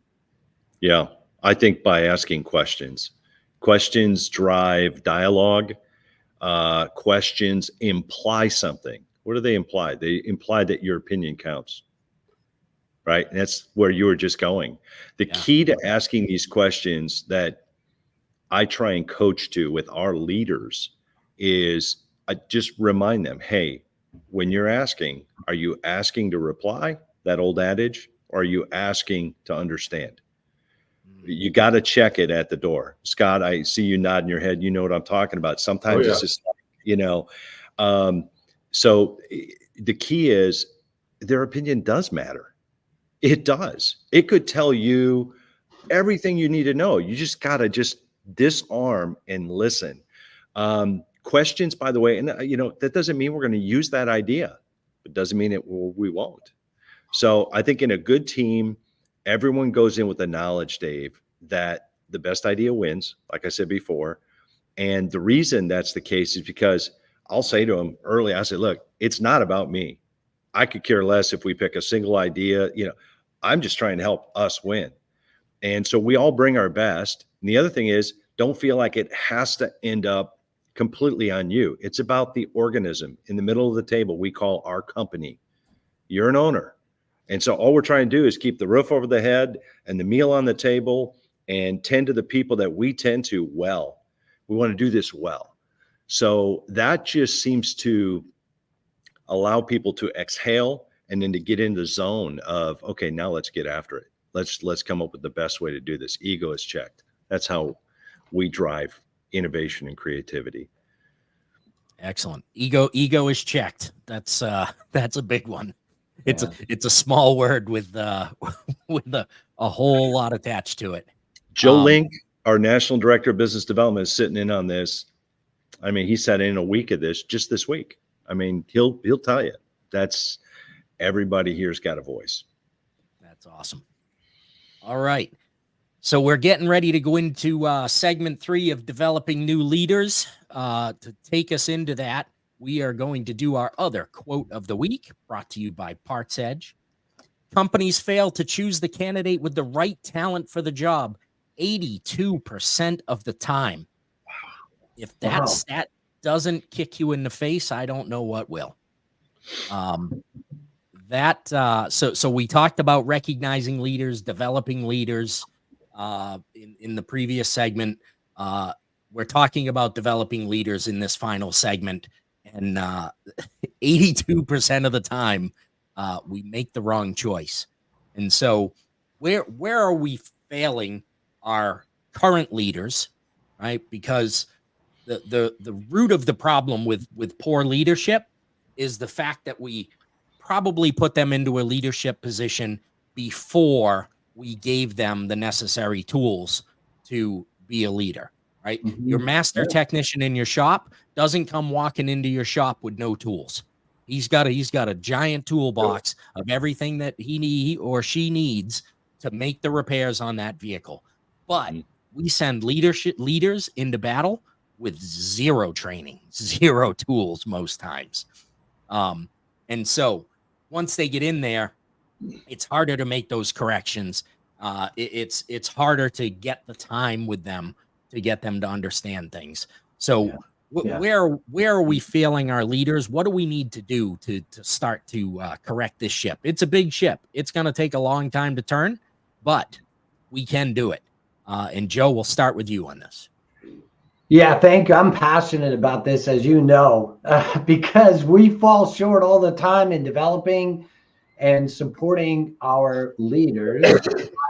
Yeah. I think by asking questions, questions drive dialogue. Questions imply something. What do they imply? They imply that your opinion counts, right? And that's where you were just going. The Yeah. key to asking these questions that I try and coach to with our leaders is I just remind them, hey, when you're asking, are you asking to reply, that old adage, or are you asking to understand? You got to check it at the door. Scott, I see you nodding your head. You know what I'm talking about. Sometimes it's just, um, so the key is their opinion does matter. It does. It could tell you everything you need to know. You just got to just disarm and listen. Questions, by the way, and that doesn't mean we're going to use that idea. It doesn't mean we won't. So I think in a good team, everyone goes in with the knowledge, Dave, that the best idea wins, like I said before. And the reason that's the case is because I'll say to them early, I say, look, it's not about me. I could care less if we pick a single idea. I'm just trying to help us win. And so we all bring our best. And the other thing is, don't feel like it has to end up completely on you. It's about the organism in the middle of the table we call our company. You're an owner. And so all we're trying to do is keep the roof over the head and the meal on the table and tend to the people that we tend to well. We want to do this well. So that just seems to allow people to exhale and then to get into the zone of, okay, now let's get after it. Let's come up with the best way to do this. Ego is checked. That's how we drive innovation and creativity. Excellent. Ego is checked. That's a big one. It's Yeah. it's a small word with with a whole lot attached to it. Joe Link, our National Director of Business Development, is sitting in on this. I mean, he sat in a week of this just this week. I mean, he'll tell you that's everybody here's got a voice. That's awesome. All right. So we're getting ready to go into segment 3 of developing new leaders. To take us into that, we are going to do our other quote of the week, brought to you by Parts Edge. Companies fail to choose the candidate with the right talent for the job 82% of the time. If that stat doesn't kick you in the face, I don't know what will. So we talked about recognizing leaders, developing leaders in the previous segment. We're talking about developing leaders in this final segment, and 82% of the time we make the wrong choice. And so where are we failing our current leaders, right? Because the root of the problem with poor leadership is the fact that we probably put them into a leadership position before we gave them the necessary tools to be a leader, right? Mhm. Your master technician in your shop doesn't come walking into your shop with no tools. He's got a giant toolbox of everything that he or she needs to make the repairs on that vehicle. But we send leaders into battle with zero training, zero tools most times. And so once they get in there, it's harder to make those corrections. It's harder to get the time with them to get them to understand things. So where are we failing our leaders? What do we need to do to start to correct this ship? It's a big ship. It's going to take a long time to turn, but we can do it. And Joe, we'll start with you on this. Yeah, thank you. I'm passionate about this, as you know, because we fall short all the time in developing and supporting our leaders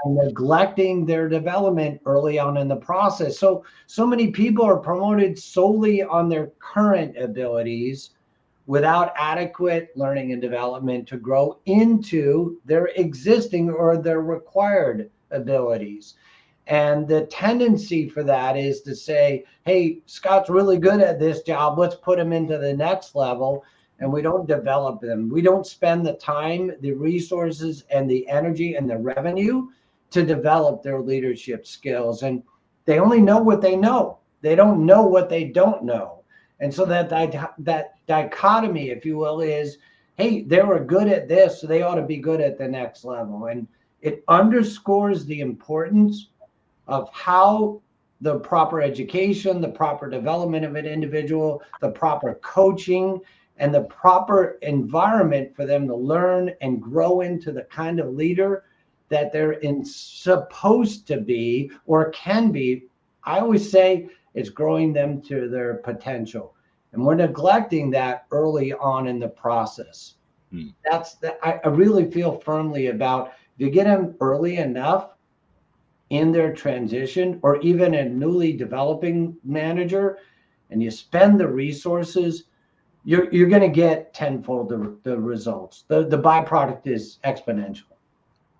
and neglecting their development early on in the process. So many people are promoted solely on their current abilities without adequate learning and development to grow into their existing or their required abilities. And the tendency for that is to say, hey, Scott's really good at this job. Let's put him into the next level. And we don't develop them. We don't spend the time, the resources, and the energy and the revenue to develop their leadership skills. And they only know what they know. They don't know what they don't know. And so that dichotomy, if you will, is, hey, they were good at this, so they ought to be good at the next level. And it underscores the importance of how the proper education, the proper development of an individual, the proper coaching, and the proper environment for them to learn and grow into the kind of leader that supposed to be or can be. I always say it's growing them to their potential. And we're neglecting that early on in the process. I really feel firmly about, if you get them early enough in their transition, or even a newly developing manager, and you spend the resources, you're going to get tenfold the results. The byproduct is exponential.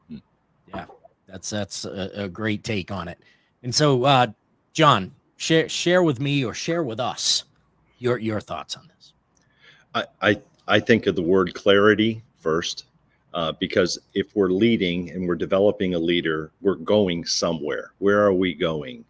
Yeah, that's a great take on it. And so, John, share with me, or share with us your thoughts on this. I think of the word clarity first, because if we're leading and we're developing a leader, we're going somewhere. Where are we going?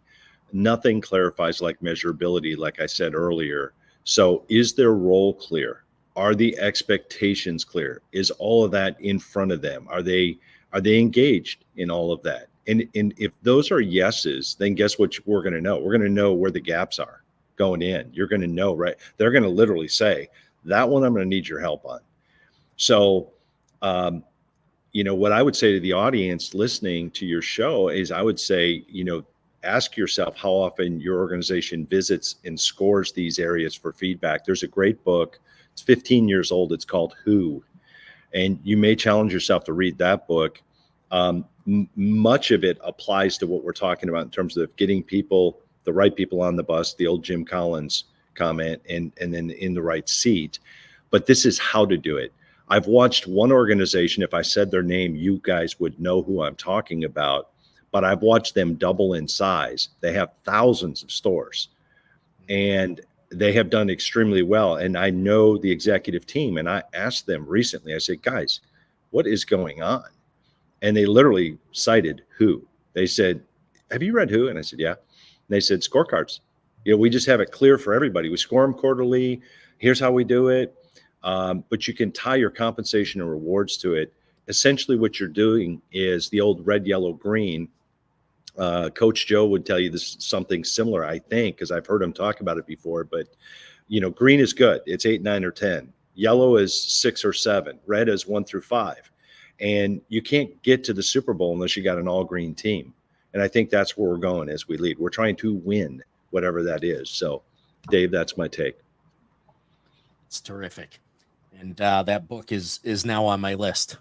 Nothing clarifies like measurability, like I said earlier. So is their role clear? Are the expectations clear? Is all of that in front of them? Are they engaged in all of that? And if those are yeses, then guess what we're going to know? We're going to know where the gaps are going in. You're going to know, right? They're going to literally say, that one I'm going to need your help on. So, what I would say to the audience listening to your show is, I would say, ask yourself how often your organization visits and scores these areas for feedback. There's a great book. It's 15 years old. It's called Who. And you may challenge yourself to read that book. Much of it applies to what we're talking about in terms of getting the right people on the bus, the old Jim Collins comment, and then in the right seat. But this is how to do it. I've watched one organization, if I said their name, you guys would know who I'm talking about, but I've watched them double in size. They have thousands of stores, and they have done extremely well. And I know the executive team, and I asked them recently, I said, guys, what is going on? And they literally cited Who. They said, have you read Who? And I said, yeah. And they said, scorecards. We just have it clear for everybody. We score them quarterly. Here's how we do it. But you can tie your compensation and rewards to it. Essentially what you're doing is the old red, yellow, green. Coach Joe would tell you this, something similar, I think, because I've heard him talk about it before. But, green is good. It's 8, 9, or 10. Yellow is 6 or 7. Red is 1 through 5. And you can't get to the Super Bowl unless you got an all green team. And I think that's where we're going as we lead. We're trying to win, whatever that is. So, Dave, that's my take. It's terrific. And that book is now on my list.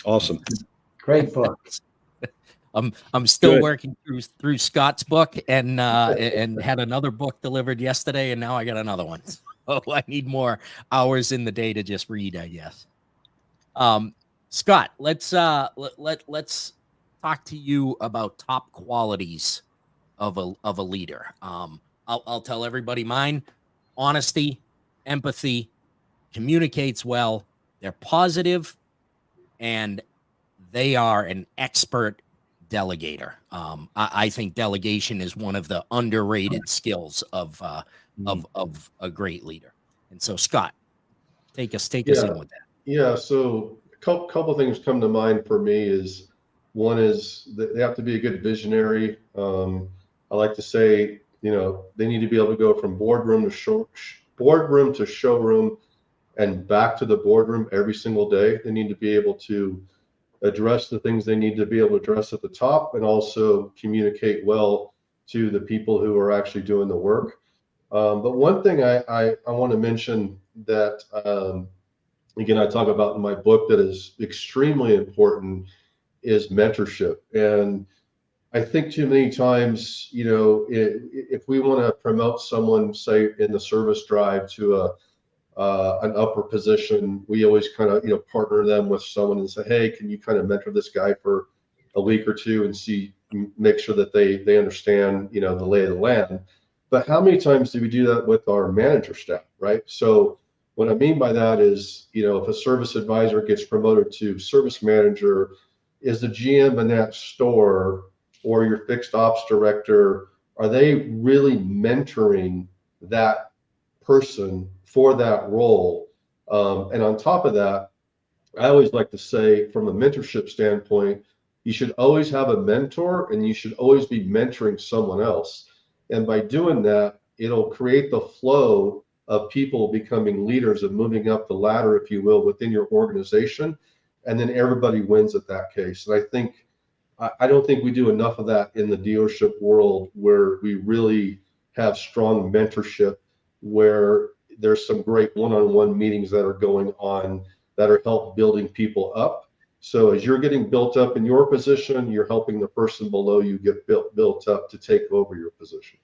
Awesome. Great book. I'm still working through Scott's book, and had another book delivered yesterday, and now I got another one. So I need more hours in the day to just read, I guess. Scott, let's talk to you about top qualities of a leader. I'll tell everybody mine: honesty, empathy, communicates well, they're positive, and they are an expert delegator. I think delegation is one of the underrated skills of a great leader. And so, Scott, take us in with that. Yeah. So a couple things come to mind for me. Is one is that they have to be a good visionary. I like to say, they need to be able to go from boardroom to showroom and back to the boardroom every single day. They need to be able to address the things they need to be able to address at the top, and also communicate well to the people who are actually doing the work. But one thing I want to mention that, again, I talk about in my book that is extremely important is mentorship. And I think too many times, if we want to promote someone, say in the service drive to an upper position, we always kind of, partner them with someone and say, hey, can you kind of mentor this guy for a week or two and make sure that they understand, the lay of the land. But how many times do we do that with our manager staff, right? So what I mean by that is, if a service advisor gets promoted to service manager, is the GM in that store or your fixed ops director, are they really mentoring that person for that role? And on top of that, I always like to say, from a mentorship standpoint, you should always have a mentor and you should always be mentoring someone else. And by doing that, it'll create the flow of people becoming leaders and moving up the ladder, if you will, within your organization. And then everybody wins at that case. And I don't think we do enough of that in the dealership world, where we really have strong mentorship, where there's some great one-on-one meetings that are going on that are help building people up. So as you're getting built up in your position, you're helping the person below you get built up to take over your position.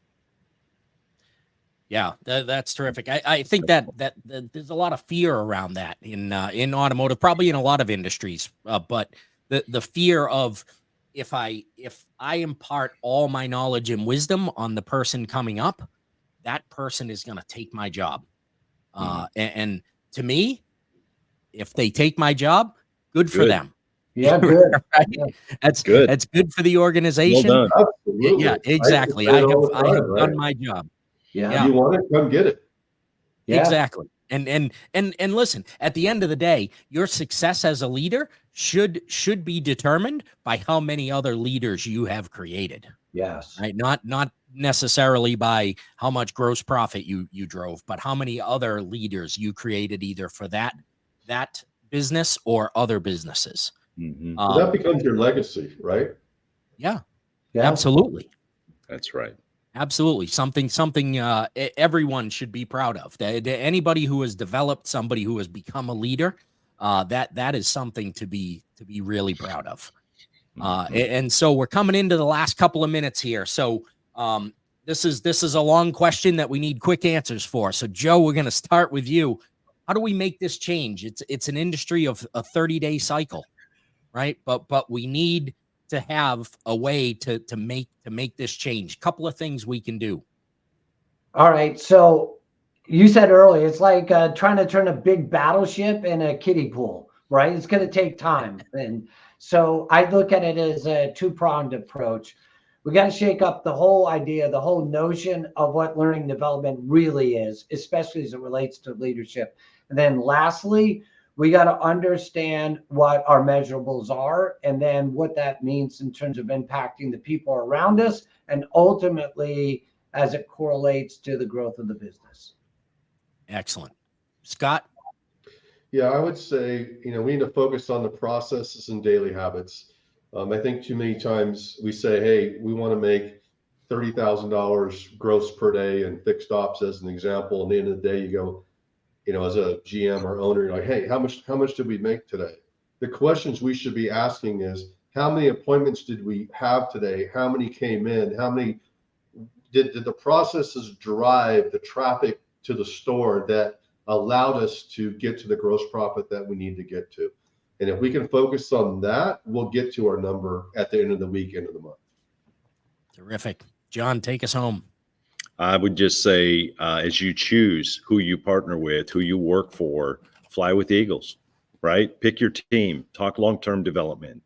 Yeah, that's terrific. I think that there's a lot of fear around that in automotive, probably in a lot of industries. But the fear of, if I impart all my knowledge and wisdom on the person coming up, that person is going to take my job. And to me, if they take my job, good for them. Yeah, good. Right? Yeah. That's Good. That's good for the organization. Well done. Absolutely. Yeah, exactly. I have done my job. Yeah. You want it, come get it. Yeah. Exactly. And listen, at the end of the day, your success as a leader should be determined by how many other leaders you have created. Yes. Right? Not necessarily by how much gross profit you drove, but how many other leaders you created, either for that business or other businesses. So that becomes your legacy, right? Yeah. Yeah. Absolutely. That's right. Absolutely. Something everyone should be proud of. Anybody who has developed somebody who has become a leader, that is something to be really proud of. And so we're coming into the last couple of minutes here. So this is a long question that we need quick answers for. So Joe, we're going to start with you. How do we make this change? It's an industry of a 30-day cycle, right? But we need to have a way to make this change. Couple of things we can do. All right. So you said earlier, it's like trying to turn a big battleship in a kiddie pool, right? It's going to take time. And so I look at it as a two-pronged approach. We got to shake up the whole idea, the whole notion of what learning development really is, especially as it relates to leadership. And then lastly, we got to understand what our measurables are, and then what that means in terms of impacting the people around us, and ultimately as it correlates to the growth of the business. Excellent. Scott? Yeah, I would say, we need to focus on the processes and daily habits. I think too many times we say, hey, we want to make $30,000 gross per day in fixed ops, as an example. And at the end of the day, you go, as a GM or owner, you're like, hey, how much did we make today? The questions we should be asking is, how many appointments did we have today? How many came in? How many did the processes drive the traffic to the store that allowed us to get to the gross profit that we need to get to? And if we can focus on that, we'll get to our number at the end of the week, end of the month. Terrific. John, take us home. I would just say, as you choose who you partner with, who you work for, fly with eagles, right? Pick your team, talk long-term development.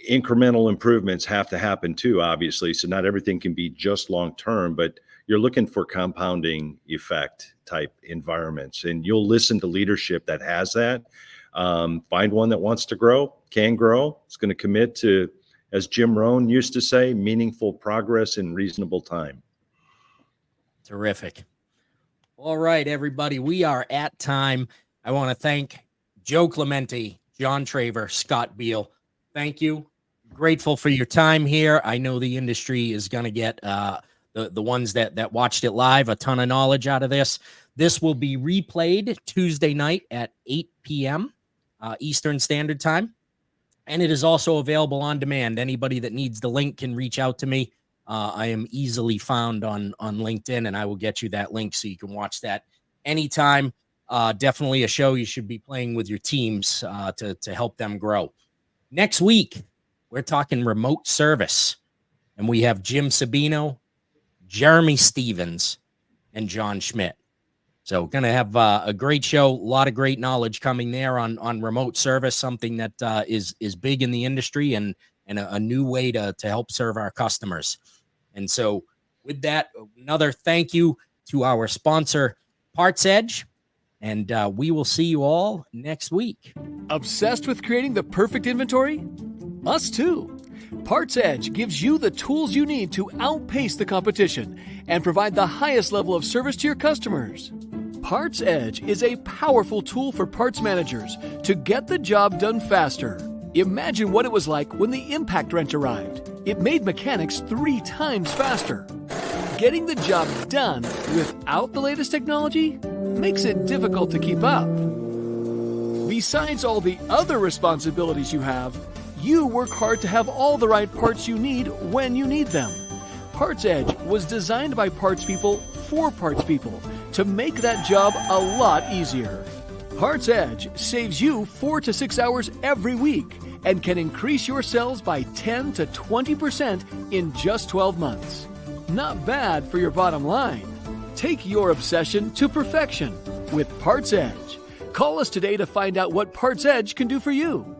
Incremental improvements have to happen too, obviously. So not everything can be just long-term, but you're looking for compounding effect type environments, and you'll listen to leadership that has that. Find one that wants to grow, can grow. It's going to commit to, as Jim Rohn used to say, meaningful progress in reasonable time. Terrific. All right, everybody, we are at time. I want to thank Joe Clemente, John Traver, Scott Beal. Thank you. Grateful for your time here. I know the industry is going to get the ones that watched it live, a ton of knowledge out of this. This will be replayed Tuesday night at 8 p.m. Eastern Standard Time. And it is also available on demand. Anybody that needs the link can reach out to me. I am easily found on LinkedIn, and I will get you that link so you can watch that anytime. Definitely a show you should be playing with your teams to help them grow. Next week, we're talking remote service, and we have Jim Sabino, Jeremy Stevens, and John Schmidt. So going to have a great show, a lot of great knowledge coming there on remote service, something that is big in the industry and a new way to help serve our customers. And so with that, another thank you to our sponsor, Parts Edge, and we will see you all next week. Obsessed with creating the perfect inventory? Us too. Parts Edge gives you the tools you need to outpace the competition and provide the highest level of service to your customers. Parts Edge is a powerful tool for parts managers to get the job done faster. Imagine what it was like when the impact wrench arrived. It made mechanics 3 times faster. Getting the job done without the latest technology makes it difficult to keep up. Besides all the other responsibilities you have, you work hard to have all the right parts you need when you need them. Parts Edge was designed by parts people for parts people to make that job a lot easier. Parts Edge saves you 4 to 6 hours every week and can increase your sales by 10 to 20% in just 12 months. Not bad for your bottom line. Take your obsession to perfection with Parts Edge. Call us today to find out what Parts Edge can do for you.